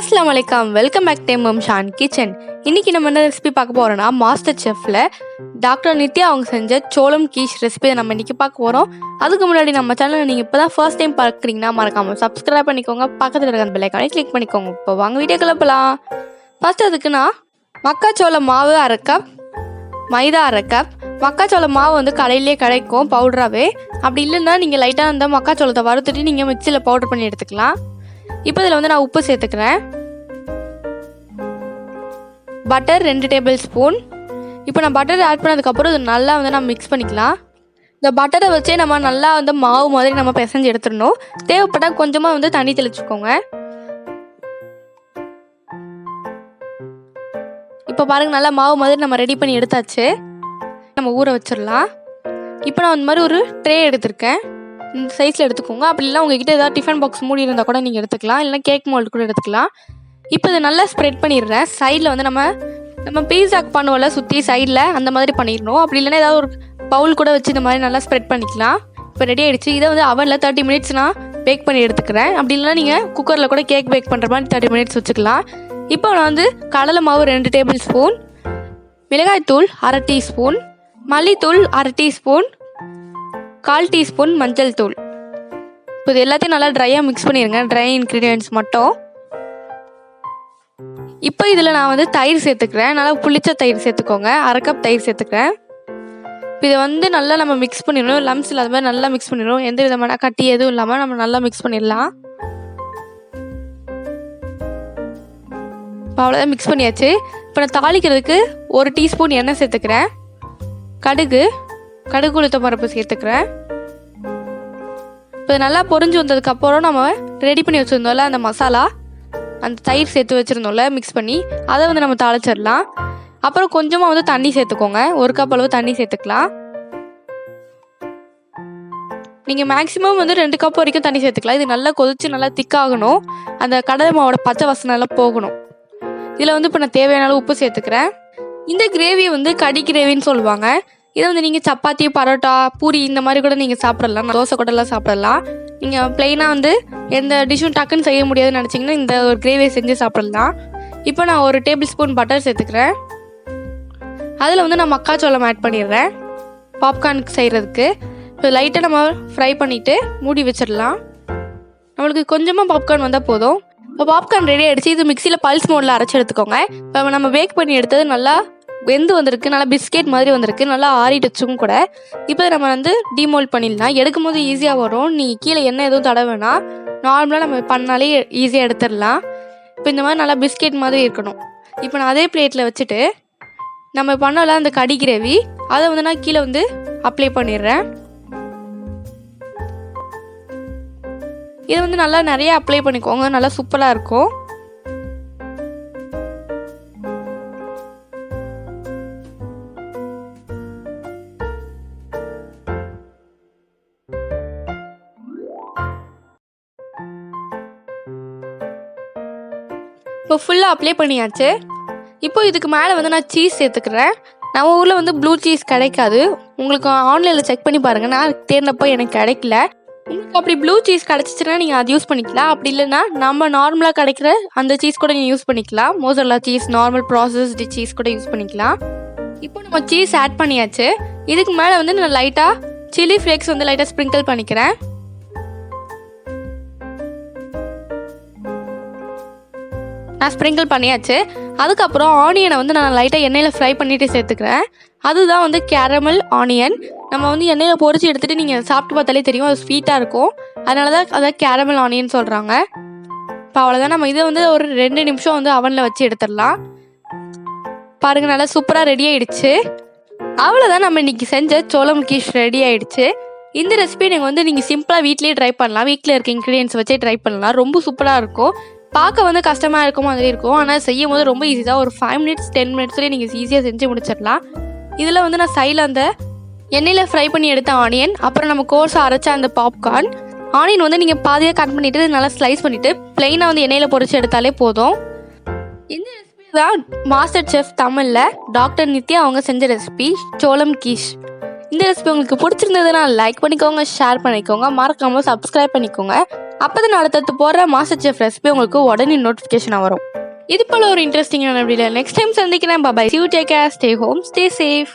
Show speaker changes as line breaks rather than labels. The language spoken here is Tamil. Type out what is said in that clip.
Asslamu alikum. Welcome back to Mm Sha Kitchen. இன்னைக்கு நம்ம என்ன ரெசிபி பார்க்க போறோம்னா மாஸ்டர் செஃப்ல டாக்டர் நித்யா அவங்க செஞ்ச சோளம் கீஷ் ரெசிபி நம்ம இன்னைக்கு பார்க்க போறோம். அதுக்கு முன்னாடி நம்ம சேனலை நீங்க இப்பதான் ஃபர்ஸ்ட் டைம் பார்க்குறீங்கன்னா மறக்காம சப்ஸ்கிரைப் பண்ணிக்கோங்க, பக்கத்துல இருக்க அந்த பெல் ஐகானை கிளிக் பண்ணிக்கோங்க. இப்போ வாங்க வீடியோக்குள்ள போலாம். ஃபர்ஸ்ட் அதுக்குன்னா மக்காச்சோள மாவு 1/2 கப், மைதா 1/2 கப். மக்காச்சோள மாவு வந்து கடையிலேயே கிடைக்கும் பவுடராகவே. அப்படி இல்லைன்னா நீங்கள் லைட்டாக அந்த மக்காச்சோளத்தை வறுத்துட்டு நீங்கள் மிக்சியில் பவுடர் பண்ணி எடுத்துக்கலாம். இப்போ இதில் வந்து நான் உப்பு சேர்த்துக்கிறேன். Butter 2 table spoon. இப்போ நான் பட்டர் ஆட் பண்ணதுக்கப்புறம் இது நல்லா வந்து நம்ம மிக்ஸ் பண்ணிக்கலாம். இந்த பட்டரை வச்சே நம்ம நல்லா வந்து மாவு மாதிரி நம்ம பிசைஞ்சு எடுத்துடணும். தேவைப்பட்டால் கொஞ்சமாக வந்து தண்ணி தெளிச்சுக்கோங்க. இப்போ பாருங்கள், நல்லா மாவு மாதிரி நம்ம ரெடி பண்ணி எடுத்தாச்சு. நம்ம ஊற வச்சிடலாம். இப்போ நான் இந்த மாதிரி ஒரு ட்ரே எடுத்திருக்கேன். இந்த சைஸில் எடுத்துக்கோங்க. அப்படி இல்லை உங்ககிட்ட ஏதாவது டிஃபன் பாக்ஸ் மூடி இருந்தால் கூட நீங்கள் எடுத்துக்கலாம், இல்லைனா கேக் மோல்டு கூட எடுத்துக்கலாம். இப்போ இதை நல்லா ஸ்ப்ரெட் பண்ணிடுறேன். சைடில் வந்து நம்ம பீஸாக்கு பண்ணுவோம்ல, சுற்றி சைடில் அந்த மாதிரி பண்ணிடணும். அப்படி இல்லைன்னா ஏதாவது ஒரு பவுல் கூட வச்சு இந்த மாதிரி நல்லா ஸ்ப்ரெட் பண்ணிக்கலாம். இப்போ ரெடி ஆகிடுச்சு. இதை வந்து அவனில் 30 மினிட்ஸ் நான் பேக் பண்ணி எடுத்துக்கிறேன். அப்படி இல்லைனா நீங்கள் குக்கரில் கூட கேக் பேக் பண்ணுற மாதிரி 30 மினிட்ஸ் வச்சுக்கலாம். இப்போ நான் வந்து கடலை மாவு 2 டேபிள் ஸ்பூன், மிளகாய்த்தூள் 1/2 டீஸ்பூன், மல்லித்தூள் 1/2 டீஸ்பூன், 1/4 டீஸ்பூன் மஞ்சள் தூள். இப்போ இது எல்லாத்தையும் நல்லா ட்ரையாக மிக்ஸ் பண்ணிடுங்க, ட்ரை இன்க்ரீடியன்ட்ஸ் மட்டும். இப்போ இதில் நான் வந்து தயிர் சேர்த்துக்கிறேன். நல்லா புளிச்ச தயிர் சேர்த்துக்கோங்க. 1/2 கப் தயிர் சேர்த்துக்கிறேன். இப்போ இதை வந்து நல்லா நம்ம மிக்ஸ் பண்ணிடணும். லம்ஸ் இல்லாத மாதிரி நல்லா மிக்ஸ் பண்ணிடணும். எந்த விதமான கட்டி எதுவும் இல்லாமல் நம்ம நல்லா மிக்ஸ் பண்ணிடலாம். இப்போ அவ்வளோதான், மிக்ஸ் பண்ணியாச்சு. இப்போ நான் தாளிக்கிறதுக்கு 1 டீஸ்பூன் எண்ணெய் சேர்த்துக்கிறேன். கடுகு உளுத்தம் பருப்பு சேர்த்துக்கிறேன். இப்போ நல்லா பொரிஞ்சு வந்ததுக்கப்புறம் நம்ம ரெடி பண்ணி வச்சுருந்தோம்ல அந்த மசாலா, அந்த தயிர் சேர்த்து வச்சுருந்தோம்ல மிக்ஸ் பண்ணி, அதை வந்து நம்ம தாளிச்சிடலாம். அப்புறம் கொஞ்சமாக வந்து தண்ணி சேர்த்துக்கோங்க. 1 கப் அளவு தண்ணி சேர்த்துக்கலாம். நீங்கள் மேக்ஸிமம் வந்து 2 கப் வரைக்கும் தண்ணி சேர்த்துக்கலாம். இது நல்லா கொதிச்சு நல்லா திக்காகணும். அந்த கடலை மாவோட பச்சை வாசனை எல்லாம் போகணும். இதில் வந்து இப்போ நான் தேவையான அளவு உப்பு சேர்த்துக்கிறேன். இந்த கிரேவியை வந்து கடி கிரேவின்னு சொல்லுவாங்க. இதை வந்து நீங்கள் சப்பாத்தி, பரோட்டா, பூரி இந்த மாதிரி கூட நீங்கள் சாப்பிடலாம். தோசை கூடலாம் சாப்பிடலாம். நீங்கள் ப்ளெயினாக வந்து எந்த டிஷ்ஷும் டக்குன்னு செய்ய முடியாதுன்னு நினச்சிங்கன்னா இந்த ஒரு கிரேவியை செஞ்சு சாப்பிடலாம். இப்போ நான் 1 டேபிள் ஸ்பூன் பட்டர் சேர்த்துக்கிறேன். அதில் வந்து நான் மக்காச்சோளம் ஆட் பண்ணிடுறேன் பாப்கார்னுக்கு செய்கிறதுக்கு. இப்போ லைட்டாக நம்ம ஃப்ரை பண்ணிவிட்டு மூடி வச்சிடலாம். நம்மளுக்கு கொஞ்சமாக பாப்கார்ன் வந்தால் போதும். இப்போ பாப்கார்ன் ரெடி ஆகிடுச்சு. இது மிக்சியில் பல்ஸ் மோடில் அரைச்சி எடுத்துக்கோங்க. இப்போ நம்ம பேக் பண்ணி எடுத்தது நல்லா வெந்து வந்திருக்கு, நல்லா பிஸ்கெட் மாதிரி வந்திருக்கு, நல்லா ஆறிடுச்சும் கூட. இப்போ நம்ம வந்து டிமோல்ட் பண்ணிடலாம். எடுக்கும் போது ஈஸியாக வரும். நீங்கள் கீழே எண்ணெய் எதுவும் தட வேணாம், நார்மலாக நம்ம பண்ணாலே ஈஸியாக எடுத்துடலாம். இப்போ இந்த மாதிரி நல்லா பிஸ்கெட் மாதிரி இருக்கணும். இப்போ நான் அதே பிளேட்டில் வச்சுட்டு நம்ம பண்ணலாம் அந்த கடி கிரேவி, அதை வந்து நான் கீழே வந்து அப்ளை பண்ணிடுறேன். இதை வந்து நல்லா நிறைய அப்ளை பண்ணிக்கோங்க, நல்லா சூப்பராக இருக்கும். இப்போ ஃபுல்லாக அப்ளை பண்ணியாச்சு. இப்போ இதுக்கு மேலே வந்து நான் சீஸ் சேர்த்துக்கிறேன். நம்ம ஊரில் வந்து ப்ளூ சீஸ் கிடைக்காது. உங்களுக்கு ஆன்லைனில் செக் பண்ணி பாருங்கள். நான் தேர்ந்தப்போ எனக்கு கிடைக்கல. உங்களுக்கு அப்படி ப்ளூ சீஸ் கிடச்சிச்சின்னா நீங்கள் அது யூஸ் பண்ணிக்கலாம். அப்படி இல்லைன்னா நம்ம நார்மலாக கிடைக்கிற அந்த சீஸ் கூட நீங்கள் யூஸ் பண்ணிக்கலாம். மோசரல்லா சீஸ், நார்மல் ப்ராசஸ்டு சீஸ் கூட யூஸ் பண்ணிக்கலாம். இப்போ நம்ம சீஸ் ஆட் பண்ணியாச்சு. இதுக்கு மேலே வந்து நான் லைட்டாக சில்லி ஃப்ளேக்ஸ் வந்து லைட்டாக ஸ்ப்ரிங்கிள் பண்ணிக்கிறேன். நான் ஸ்ப்ரிங்கிள் பண்ணியாச்சு. அதுக்கப்புறம் ஆனியனை வந்து நான் லைட்டாக எண்ணெயில் ஃப்ரை பண்ணிவிட்டு சேர்த்துக்கிறேன். அதுதான் வந்து கேரமல் ஆனியன். நம்ம வந்து எண்ணெயில் பொரிச்சு எடுத்துகிட்டு நீங்கள் சாப்பிட்டு பார்த்தாலே தெரியும், அது ஸ்வீட்டாக இருக்கும். அதனால தான் அதை கேரமல் ஆனியன் சொல்கிறாங்க. இப்போ அவ்வளோதான். நம்ம இதை வந்து ஒரு 2 நிமிஷம் வந்து அவனில் வச்சு எடுத்துடலாம். பாருங்கள், நல்லா சூப்பராக ரெடி ஆகிடுச்சு. அவ்வளோதான், நம்ம இன்றைக்கி செஞ்ச சோளம் கீஷ் ரெடி ஆகிடுச்சு. இந்த ரெசிபி நீங்கள் சிம்பிளாக வீட்லேயே ட்ரை பண்ணலாம். வீட்டில் இருக்க இன்க்ரீடியன்ஸ் வச்சே ட்ரை பண்ணலாம். ரொம்ப சூப்பராக இருக்கும். பார்க்க வந்து கஷ்டமாக இருக்கும் மாதிரி இருக்கும், ஆனால் செய்யும் போது ரொம்ப ஈஸி தான். ஒரு 5 மினிட்ஸ் 10 மினிட்ஸ்லேயே நீங்கள் ஈஸியாக செஞ்சு முடிச்சிடலாம். இதில் வந்து நான் சைடில் அந்த எண்ணெயில் ஃப்ரை பண்ணி எடுத்த ஆனியன், அப்புறம் நம்ம கோர்ஸாக அரைச்ச அந்த பாப்கார்ன். ஆனியன் வந்து நீங்கள் பாதியாக கட் பண்ணிவிட்டு நல்லா ஸ்லைஸ் பண்ணிவிட்டு ப்ளெயினாக வந்து எண்ணெயில் பொரிச்சு எடுத்தாலே போதும். இந்த ரெசிபி தான் மாஸ்டர் செஃப் தமிழில் டாக்டர் நித்யா அவங்க செஞ்ச ரெசிபி சோளம் கீஷ். இந்த ரெசிபி உங்களுக்கு பிடிச்சிருந்ததுன்னா லைக் பண்ணிக்கோங்க, ஷேர் பண்ணிக்கோங்க, மறக்காமல் சப்ஸ்கிரைப் பண்ணிக்கோங்க. அப்போ தான் அடுத்தடுத்து போடுற மாஸ்டர் செஃப் ரெசிபி உங்களுக்கு உடனே நோட்டிஃபிகேஷனாக வரும். இது போல் ஒரு இன்ட்ரெஸ்டிங்கான வீடியோ நெக்ஸ்ட் டைம் சந்திக்கிறேன். பாய். See you, take care, stay home, stay safe.